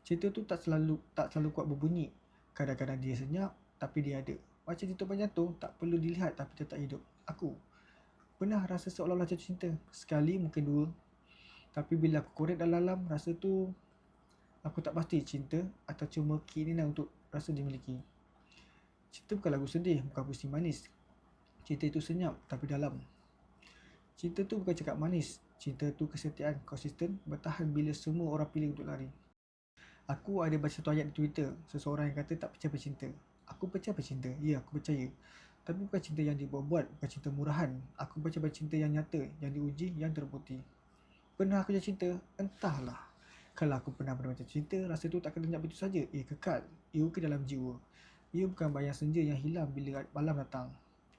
Cerita tu tak selalu kuat berbunyi. Kadang-kadang dia senyap, tapi dia ada. Macam ditutupan jantung, tak perlu dilihat tapi tetap hidup. Aku pernah rasa seolah-olah jatuh cinta. Sekali, mungkin dua. Tapi bila aku korek dalam-dalam, rasa tu aku tak pasti cinta atau cuma keinginan untuk rasa dimiliki. Cinta bukan lagu sedih, bukan puisi manis. Cinta itu senyap tapi dalam. Cinta tu bukan cakap manis. Cinta tu kesetiaan, konsisten, bertahan bila semua orang pilih untuk lari. Aku ada baca satu ayat di Twitter, seseorang yang kata tak percaya pada cinta. Aku percaya pada cinta, ya aku percaya. Tapi bukan cinta yang dibuat-buat, bukan cinta murahan. Aku percaya pada cinta yang nyata, yang diuji, yang terbukti. Pernah aku jatuh cinta? Entahlah. Kalau aku pernah jatuh cinta, rasa tu takkan lenyap begitu saja. Ia kekal, ia ke dalam jiwa. Ia bukan bayang senja yang hilang bila malam datang.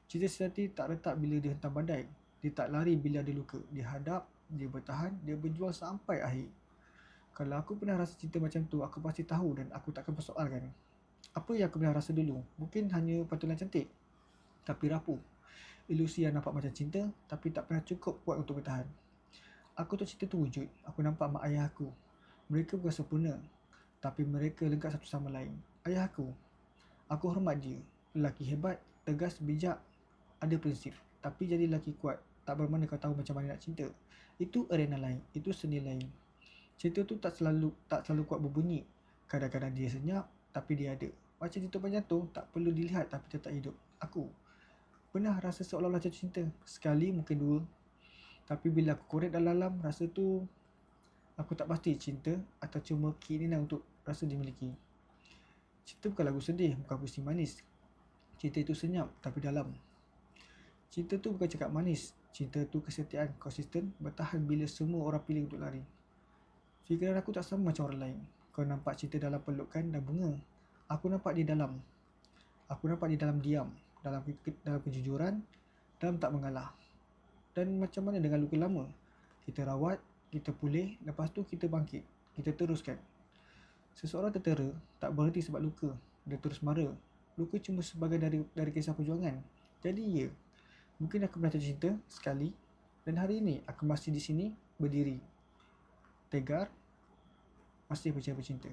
Cinta sejati tak retak bila dia hentam badai. Dia tak lari bila ada luka. Dia hadap, dia bertahan, dia berjuang sampai akhir. Kalau aku pernah rasa cinta macam tu, aku pasti tahu dan aku takkan persoalkan. Apa yang aku pernah rasa dulu? Mungkin hanya pantulan cantik, tapi rapuh. Ilusi yang nampak macam cinta, tapi tak pernah cukup kuat untuk bertahan. Aku tahu cinta tu wujud. Aku nampak mak ayah aku. Mereka bukan sempurna, tapi mereka lengkap satu sama lain. Ayah aku hormat dia. Lelaki hebat, tegas, bijak, ada prinsip. Tapi jadi lelaki kuat, tak bermakna kau tahu macam mana nak cinta. Itu arena lain, itu seni lain. Cerita tu tak selalu kuat berbunyi. Kadang-kadang dia senyap, tapi dia ada. Macam ditutupan jantung, tak perlu dilihat tapi tetap hidup. Aku pernah rasa seolah-olah jatuh cinta. Sekali, mungkin dua. Tapi bila aku korek dalam-dalam, rasa tu aku tak pasti cinta atau cuma keinginan untuk rasa dimiliki. Cinta bukan lagu sedih, bukan puisi manis. Cinta itu senyap tapi dalam. Cinta tu bukan cakap manis. Cinta tu kesetiaan, konsisten, bertahan bila semua orang pilih untuk lari. Fikiran aku tak sama macam orang lain. Kau nampak cinta dalam pelukan dan bunga. Aku nampak di dalam. Aku nampak di dalam diam, dalam kejujuran, dalam tak mengalah. Dan macam mana dengan luka lama? Kita rawat, kita pulih, lepas tu kita bangkit. Kita teruskan. Seseorang tertera, tak berhenti sebab luka. Dia terus mara. Luka cuma sebagai dari kisah perjuangan. Jadi ya, mungkin aku pernah jatuh cinta sekali. Dan hari ini aku masih di sini, berdiri. Tegar, masih percaya bercinta.